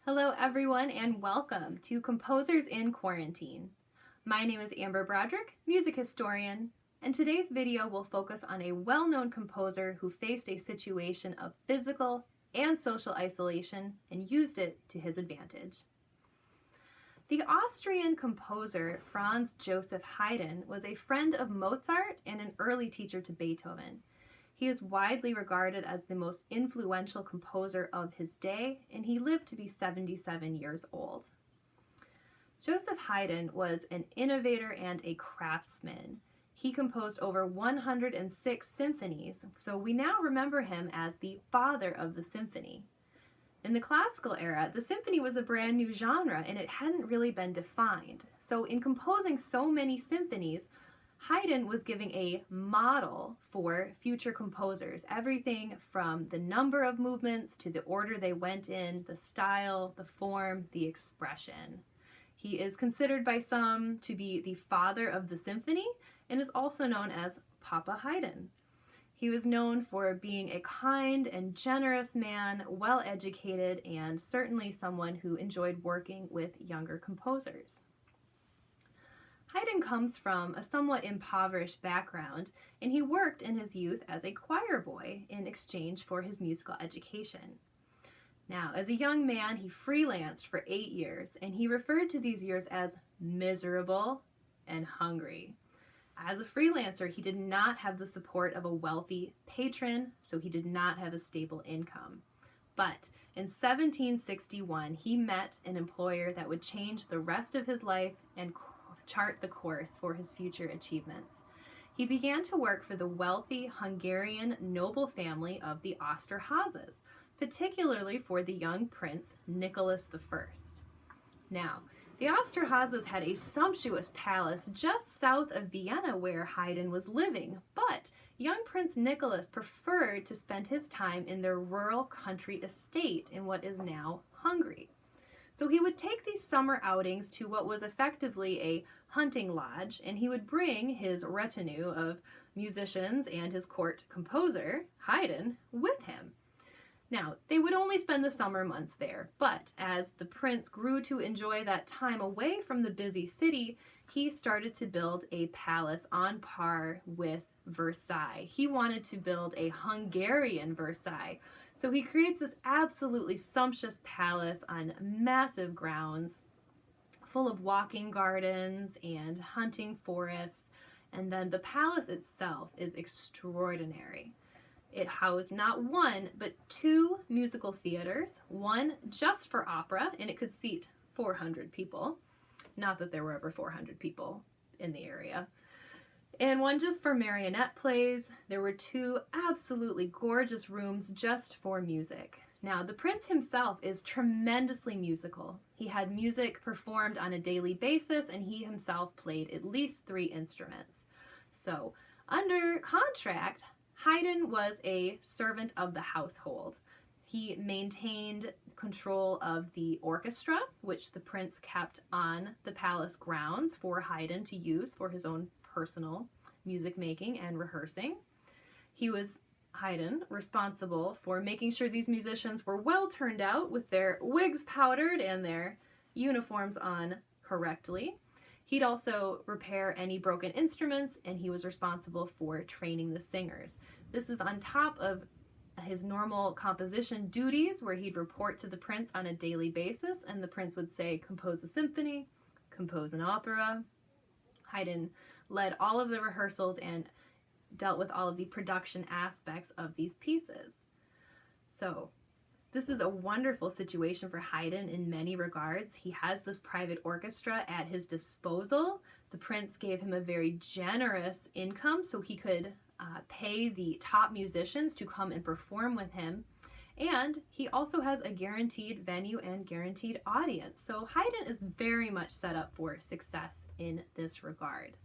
Hello everyone and welcome to Composers in Quarantine. My name is Amber Broderick, music historian, and today's video will focus on a well-known composer who faced a situation of physical and social isolation and used it to his advantage. The Austrian composer Franz Joseph Haydn was a friend of Mozart and an early teacher to Beethoven. He is widely regarded as the most influential composer of his day, and he lived to be 77 years old. Joseph Haydn was an innovator and a craftsman. He composed over 106 symphonies, so we now remember him as the father of the symphony. In the classical era, the symphony was a brand new genre and it hadn't really been defined. So in composing so many symphonies, Haydn was giving a model for future composers, everything from the number of movements to the order they went in, the style, the form, the expression. He is considered by some to be the father of the symphony and is also known as Papa Haydn. He was known for being a kind and generous man, well educated, and certainly someone who enjoyed working with younger composers. Haydn comes from a somewhat impoverished background, and he worked in his youth as a choir boy in exchange for his musical education. Now, as a young man, he freelanced for 8 years, and he referred to these years as miserable and hungry. As a freelancer, he did not have the support of a wealthy patron, so he did not have a stable income. But in 1761, he met an employer that would change the rest of his life and chart the course for his future achievements. He began to work for the wealthy Hungarian noble family of the Esterházys, particularly for the young prince Nicholas I. Now, the Esterházys had a sumptuous palace just south of Vienna where Haydn was living, but young Prince Nicholas preferred to spend his time in their rural country estate in what is now Hungary. So he would take these summer outings to what was effectively a hunting lodge, and he would bring his retinue of musicians and his court composer, Haydn, with him. Now, they would only spend the summer months there, but as the prince grew to enjoy that time away from the busy city, he started to build a palace on par with Versailles. He wanted to build a Hungarian Versailles. So he creates this absolutely sumptuous palace on massive grounds, full of walking gardens and hunting forests, and then the palace itself is extraordinary. It housed not one, but 2 musical theaters, one just for opera, and it could seat 400 people. Not that there were ever 400 people in the area. And one just for marionette plays. There were 2 absolutely gorgeous rooms just for music. Now, the prince himself is tremendously musical. He had music performed on a daily basis, and he himself played at least 3 instruments. So, under contract, Haydn was a servant of the household. He maintained control of the orchestra, which the prince kept on the palace grounds for Haydn to use for his own personal music making and rehearsing. Haydn responsible for making sure these musicians were well turned out with their wigs powdered and their uniforms on correctly. He'd also repair any broken instruments, and he was responsible for training the singers. This is on top of his normal composition duties, where he'd report to the prince on a daily basis, and the prince would say, compose a symphony, compose an opera. Haydn led all of the rehearsals and dealt with all of the production aspects of these pieces. So this is a wonderful situation for Haydn in many regards. He has this private orchestra at his disposal. The prince gave him a very generous income so he could pay the top musicians to come and perform with him. And he also has a guaranteed venue and guaranteed audience. So Haydn is very much set up for success in this regard.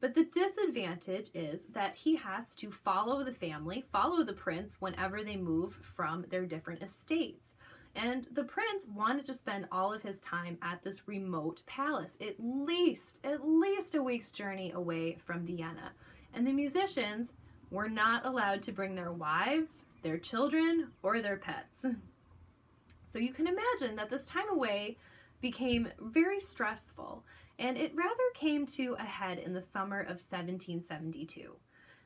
But the disadvantage is that he has to follow the family, follow the prince whenever they move from their different estates. And the prince wanted to spend all of his time at this remote palace, at least a week's journey away from Vienna. And the musicians were not allowed to bring their wives, their children, or their pets. So you can imagine that this time away became very stressful, and it rather came to a head in the summer of 1772.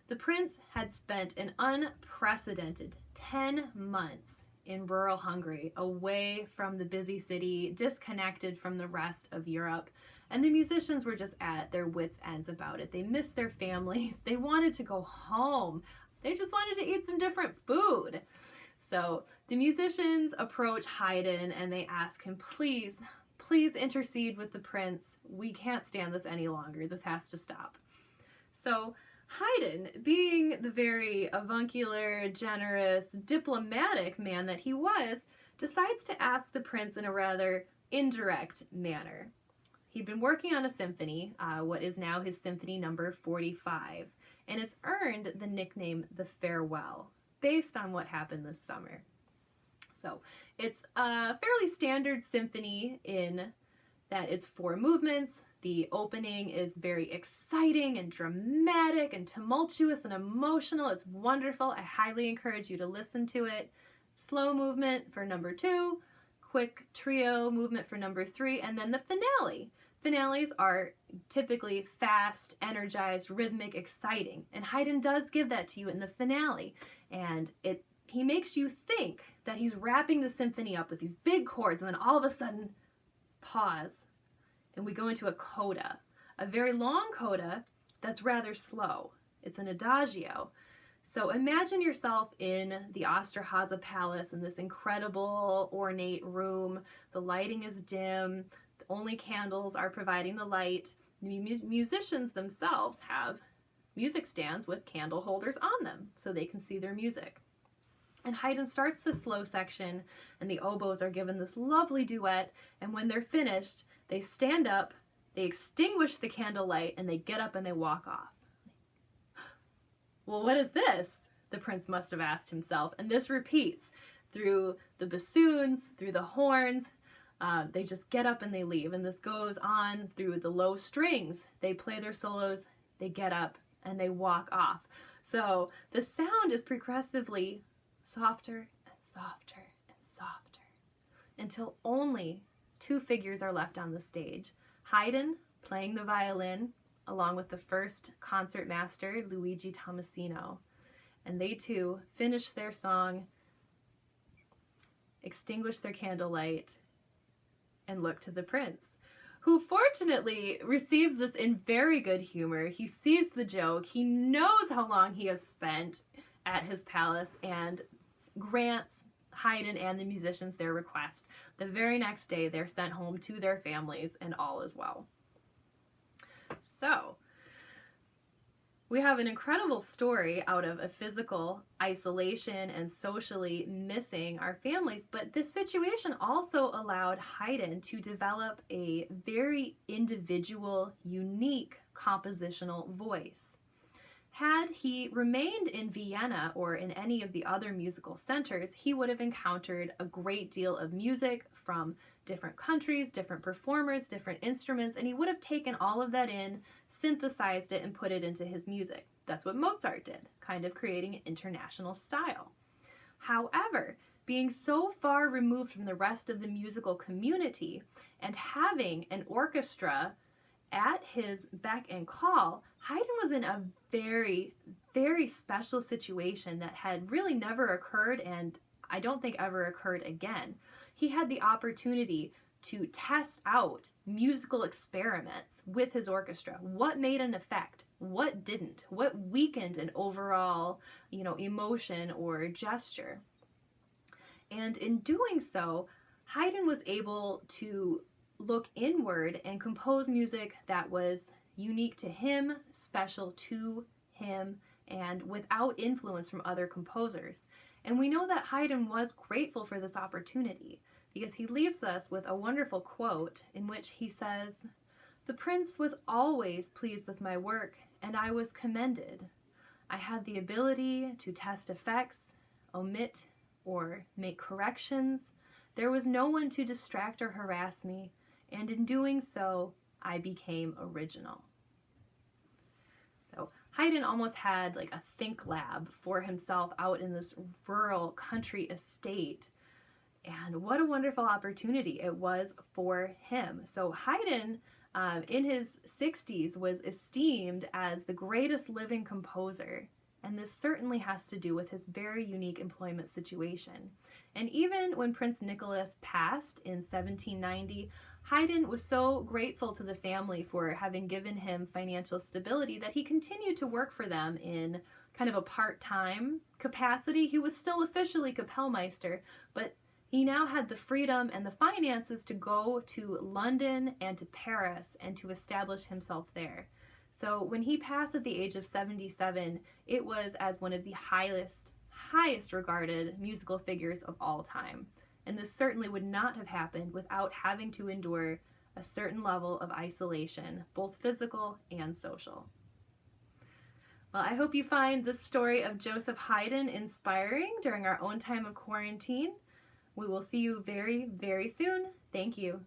The prince had spent an unprecedented 10 months in rural Hungary, away from the busy city, disconnected from the rest of Europe, and the musicians were just at their wits' ends about it. They missed their families. They wanted to go home. They just wanted to eat some different food. So the musicians approach Haydn and they ask him, please, please intercede with the prince. We can't stand this any longer. This has to stop. So Haydn, being the very avuncular, generous, diplomatic man that he was, decides to ask the prince in a rather indirect manner. He'd been working on a symphony, what is now his symphony number 45, and it's earned the nickname The Farewell, based on what happened this summer. So it's a fairly standard symphony in that it's 4 movements. The opening is very exciting and dramatic and tumultuous and emotional. It's wonderful. I highly encourage you to listen to it. Slow movement for number 2, quick trio movement for number 3, and then the finale. Finales are typically fast, energized, rhythmic, exciting, and Haydn does give that to you in the finale, and he makes you think that he's wrapping the symphony up with these big chords, and then all of a sudden, pause, and we go into a coda, a very long coda that's rather slow. It's an adagio. So imagine yourself in the Osterhaza Palace in this incredible, ornate room. The lighting is dim. Only candles are providing the light. The musicians themselves have music stands with candle holders on them so they can see their music. And Haydn starts the slow section, and the oboes are given this lovely duet, and when they're finished, they stand up, they extinguish the candlelight, and they get up and they walk off. Well, what is this? The prince must have asked himself, and this repeats through the bassoons, through the horns. They just get up and they leave, and this goes on through the low strings. They play their solos, they get up, and they walk off. So the sound is progressively softer and softer and softer until only 2 figures are left on the stage. Haydn playing the violin along with the first concertmaster, Luigi Tommasino, and they too finish their song, extinguish their candlelight, and look to the prince, who fortunately receives this in very good humor. He sees the joke, he knows how long he has spent at his palace, and grants Haydn and the musicians their request. The very next day, they're sent home to their families, and all is well. So, we have an incredible story out of a physical isolation and socially missing our families, but this situation also allowed Haydn to develop a very individual, unique compositional voice. Had he remained in Vienna or in any of the other musical centers, he would have encountered a great deal of music from different countries, different performers, different instruments, and he would have taken all of that in, synthesized it, and put it into his music. That's what Mozart did, kind of creating an international style. However, being so far removed from the rest of the musical community and having an orchestra at his beck and call, Haydn was in a very, very special situation that had really never occurred, and I don't think ever occurred again. He had the opportunity to test out musical experiments with his orchestra. What made an effect? What didn't? What weakened an overall, emotion or gesture? And in doing so, Haydn was able to look inward and compose music that was unique to him, special to him, and without influence from other composers. And we know that Haydn was grateful for this opportunity because he leaves us with a wonderful quote in which he says, "The prince was always pleased with my work, and I was commended. I had the ability to test effects, omit or make corrections. There was no one to distract or harass me, and in doing so, I became original." So Haydn almost had like a think lab for himself out in this rural country estate. And what a wonderful opportunity it was for him. So Haydn, in his 60s, was esteemed as the greatest living composer. And this certainly has to do with his very unique employment situation. And even when Prince Nicholas passed in 1790, Haydn was so grateful to the family for having given him financial stability that he continued to work for them in kind of a part-time capacity. He was still officially Kapellmeister, but he now had the freedom and the finances to go to London and to Paris and to establish himself there. So when he passed at the age of 77, it was as one of the highest regarded musical figures of all time. And this certainly would not have happened without having to endure a certain level of isolation, both physical and social. Well, I hope you find this story of Joseph Haydn inspiring during our own time of quarantine. We will see you very, very soon. Thank you.